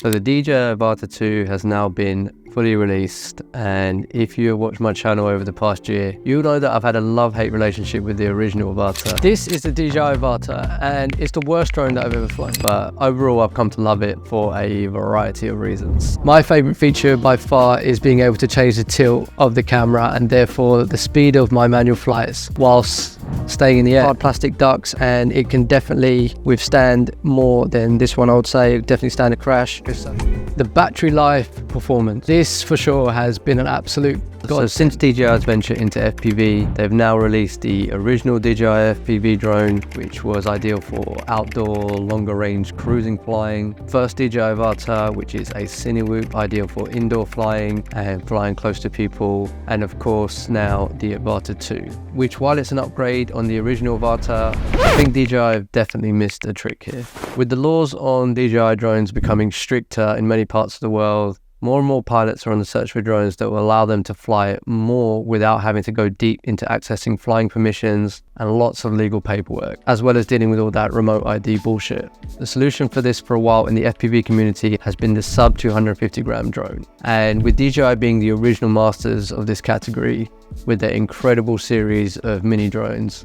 So the DJI Avata 2 has now been fully released, and if you have watched my channel over the past year, you'll know that I've had a love-hate relationship with the original Avata. This is the DJI Avata, and it's the worst drone that I've ever flown, but overall I've come to love it for a variety of reasons. My favorite feature by far is being able to change the tilt of the camera and therefore the speed of my manual flights whilst staying in the air. Hard plastic ducts, and it can definitely withstand more than this one. I would say definitely stand a crash. The battery life performance, this for sure has been an absolute god. So since DJI's venture into FPV, they've now released the original DJI FPV drone, which was ideal for outdoor longer range cruising flying. First DJI Avata, which is a cineWhoops, ideal for indoor flying and flying close to people. And of course now the Avata 2, which while it's an upgrade on the original Avata, I think DJI have definitely missed a trick here. With the laws on DJI drones becoming stricter in many parts of the world, more and more pilots are on the search for drones that will allow them to fly more without having to go deep into accessing flying permissions and lots of legal paperwork, as well as dealing with all that remote ID bullshit. The solution for this for a while in the FPV community has been the sub 250 gram drone. And with DJI being the original masters of this category with their incredible series of mini drones,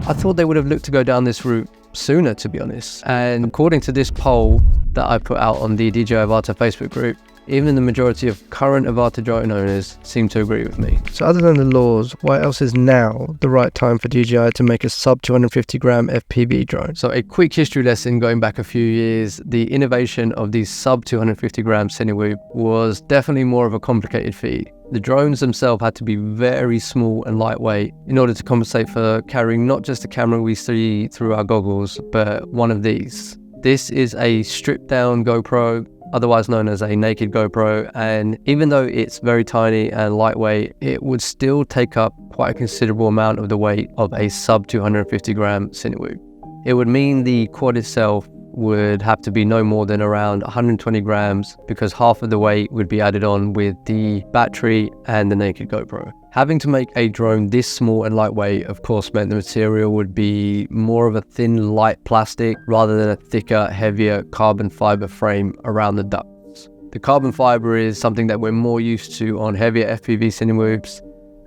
I thought they would have looked to go down this route sooner, to be honest. And according to this poll that I put out on the DJI Avata Facebook group, even the majority of current Avata drone owners seem to agree with me. So other than the laws, why else is now the right time for DJI to make a sub 250 gram FPV drone? So a quick history lesson going back a few years, the innovation of these sub 250 gram cineWhoops was definitely more of a complicated feat. The drones themselves had to be very small and lightweight in order to compensate for carrying not just the camera we see through our goggles, but one of these. This is a stripped down GoPro, otherwise known as a naked GoPro, and even though it's very tiny and lightweight, it would still take up quite a considerable amount of the weight of a sub 250 gram cineWhoop. It would mean the quad itself would have to be no more than around 120 grams because half of the weight would be added on with the battery and the naked GoPro. Having to make a drone this small and lightweight of course meant the material would be more of a thin light plastic rather than a thicker, heavier carbon fiber frame around the ducts. The carbon fiber is something that we're more used to on heavier FPV cineWhoops,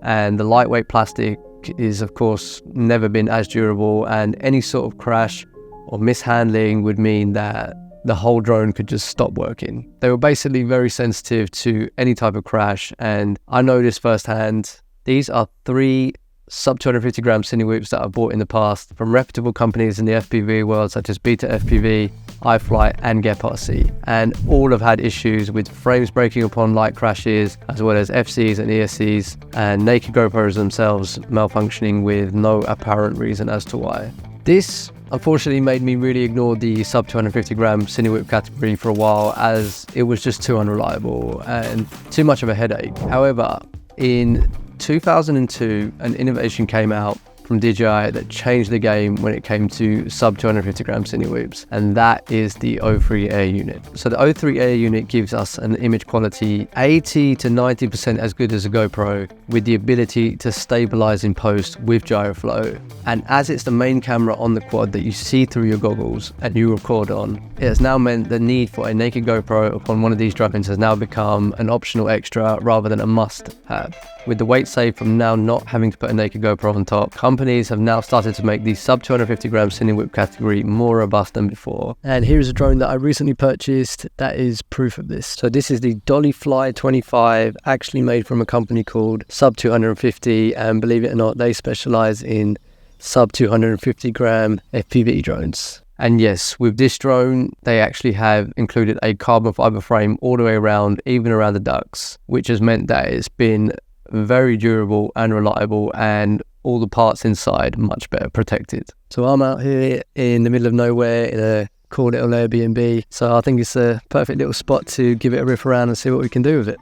and the lightweight plastic is of course never been as durable, and any sort of crash or mishandling would mean that the whole drone could just stop working. They were basically very sensitive to any type of crash, and I know this firsthand. These are 3 sub 250 gram cineWhoops that I bought in the past from reputable companies in the FPV world such as Beta FPV, iFlight and GepRC, and all have had issues with frames breaking upon light crashes, as well as FCs and ESCs, and naked GoPros themselves malfunctioning with no apparent reason as to why. This unfortunately made me really ignore the sub 250 gram cineWhoop category for a while, as it was just too unreliable and too much of a headache. However, in 2002, an innovation came out from DJI that changed the game when it came to sub 250 gram cineWhoops, and that is the O3 Air unit. So the O3 Air unit gives us an image quality 80 to 90% as good as a GoPro, with the ability to stabilize in post with gyroflow. And as it's the main camera on the quad that you see through your goggles and you record on, it has now meant the need for a naked GoPro upon one of these drones has now become an optional extra rather than a must-have. With the weight saved from now not having to put a naked GoPro on top, companies have now started to make the sub 250 gram cineWhoop category more robust than before. And here is a drone that I recently purchased that is proof of this. So this is the Dollyfly 25, actually made from a company called Sub 250, and believe it or not, they specialize in sub 250 gram FPV drones. And yes, with this drone, they actually have included a carbon fiber frame all the way around, even around the ducts, which has meant that it's been very durable and reliable, and all the parts inside much better protected. So I'm out here in the middle of nowhere in a cool little Airbnb, so I think it's a perfect little spot to give it a riff around and see what we can do with it.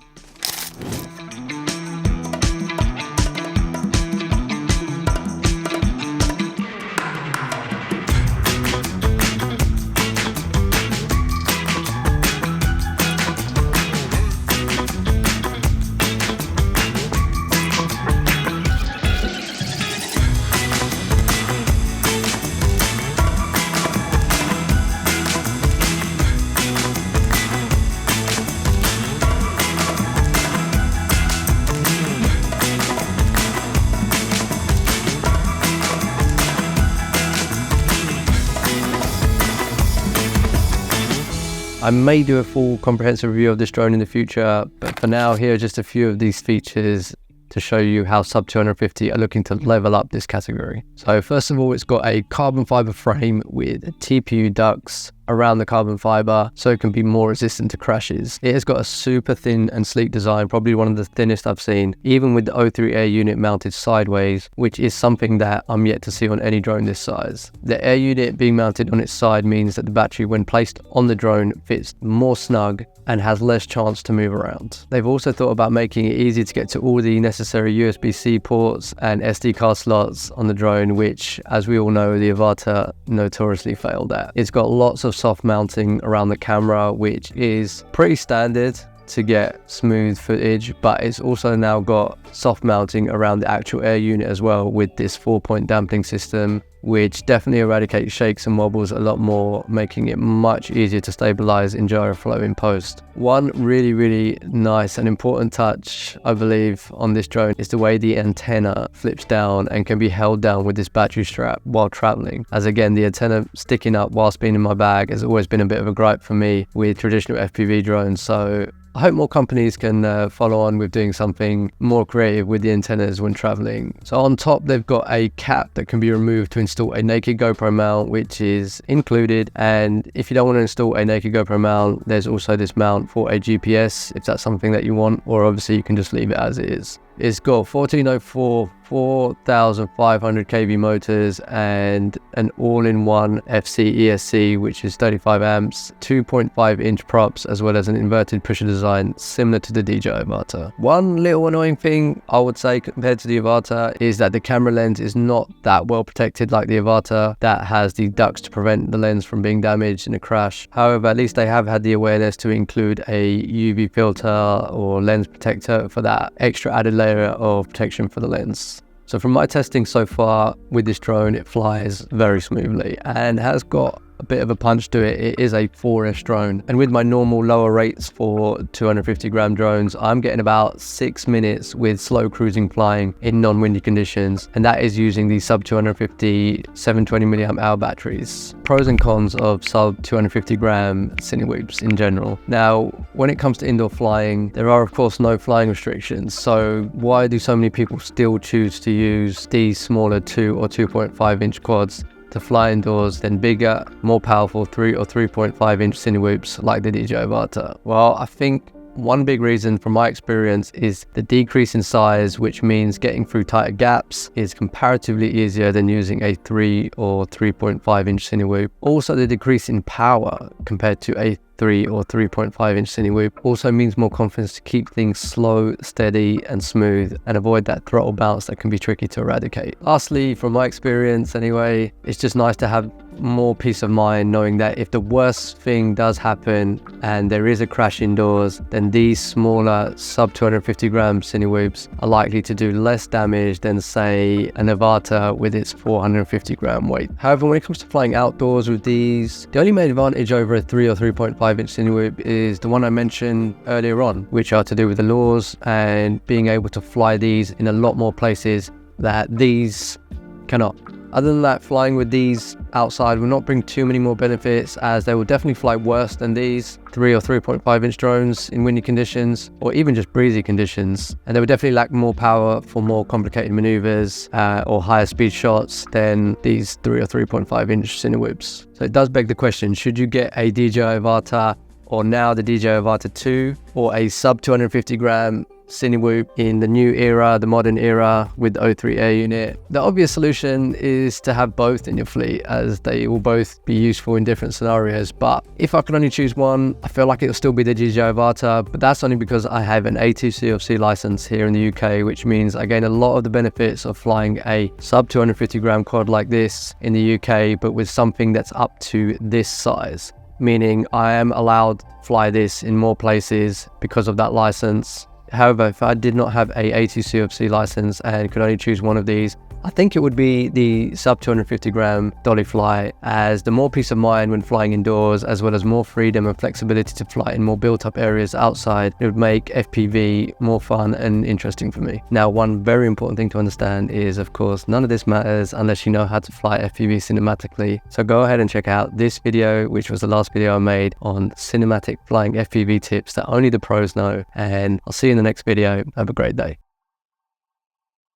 I may do a full comprehensive review of this drone in the future, but for now, here are just a few of these features to show you how sub 250 are looking to level up this category. So first of all, it's got a carbon fiber frame with TPU ducts around the carbon fiber so it can be more resistant to crashes. It has got a super thin and sleek design, probably one of the thinnest I've seen, even with the O3 air unit mounted sideways, which is something that I'm yet to see on any drone this size. The air unit being mounted on its side means that the battery, when placed on the drone, fits more snug and has less chance to move around. They've also thought about making it easy to get to all the necessary USB-C ports and SD card slots on the drone, which, as we all know, the Avata notoriously failed at. It's got lots of soft mounting around the camera, which is pretty standard to get smooth footage, but it's also now got soft mounting around the actual air unit as well, with this 4-point dampening system, which definitely eradicates shakes and wobbles a lot more, making it much easier to stabilize in gyroflow in post. One really nice and important touch, I believe, on this drone is the way the antenna flips down and can be held down with this battery strap while traveling. As again, the antenna sticking up whilst being in my bag has always been a bit of a gripe for me with traditional FPV drones, so I hope more companies can follow on with doing something more creative with the antennas when traveling. So on top, they've got a cap that can be removed to install a naked GoPro mount, which is included. And if you don't want to install a naked GoPro mount, there's also this mount for a GPS, if that's something that you want, or obviously you can just leave it as it is. It's got 1404 4500 kV motors and an all-in-one FC ESC, which is 35 amps, 2.5 inch props, as well as an inverted pusher design similar to the DJI Avata. One little annoying thing I would say compared to the Avata is that the camera lens is not that well protected like the Avata, that has the ducts to prevent the lens from being damaged in a crash. However, at least they have had the awareness to include a UV filter or lens protector for that extra added layer of protection for the lens. So from my testing so far with this drone, it flies very smoothly and has got a bit of a punch to it. It is a 4S drone, and with my normal lower rates for 250 gram drones, I'm getting about 6 minutes with slow cruising flying in non-windy conditions, and that is using the sub 250 720 milliamp hour batteries. Pros and cons of sub 250 gram cineWhoops in general. Now, when it comes to indoor flying, there are of course no flying restrictions, so why do so many people still choose to use these smaller 2 or 2.5 inch quads to fly indoors than bigger, more powerful 3 or 3.5 inch cineWhoops like the DJI Avata? Well, I think one big reason from my experience is the decrease in size, which means getting through tighter gaps is comparatively easier than using a 3 or 3.5 inch cineWhoop. Also, the decrease in power compared to a 3 or 3.5 inch cineWhoop also means more confidence to keep things slow, steady and smooth and avoid that throttle bounce that can be tricky to eradicate. Lastly, from my experience anyway, it's just nice to have more peace of mind knowing that if the worst thing does happen and there is a crash indoors, then these smaller sub 250 gram cineWhoops are likely to do less damage than say an Avata with its 450 gram weight. However, when it comes to flying outdoors with these, the only main advantage over a 3 or 3.5 inch cineWhoop is the one I mentioned earlier on, which are to do with the laws and being able to fly these in a lot more places that these cannot. Other than that, flying with these outside will not bring too many more benefits, as they will definitely fly worse than these 3 or 3.5 inch drones in windy conditions or even just breezy conditions, and they will definitely lack more power for more complicated maneuvers or higher speed shots than these 3 or 3.5 inch cineWhoops. So it does beg the question, should you get a DJI Avata or now the DJI Avata 2 or a sub 250 gram cineWhoop in the new era, the modern era with the O3 air unit? The obvious solution is to have both in your fleet, as they will both be useful in different scenarios. But if I could only choose one, I feel like it'll still be the DJI Avata, but that's only because I have an A2CFC license here in the UK, which means I gain a lot of the benefits of flying a sub 250 gram quad like this in the UK, but with something that's up to this size, meaning I am allowed to fly this in more places because of that license. However, if I did not have a A2C license and could only choose one of these, I think it would be the sub 250 gram Dollyfly, as the more peace of mind when flying indoors, as well as more freedom and flexibility to fly in more built up areas outside, it would make FPV more fun and interesting for me. Now, one very important thing to understand is, of course, none of this matters unless you know how to fly FPV cinematically. So go ahead and check out this video, which was the last video I made on cinematic flying FPV tips that only the pros know, and I'll see you in the next video. Have a great day.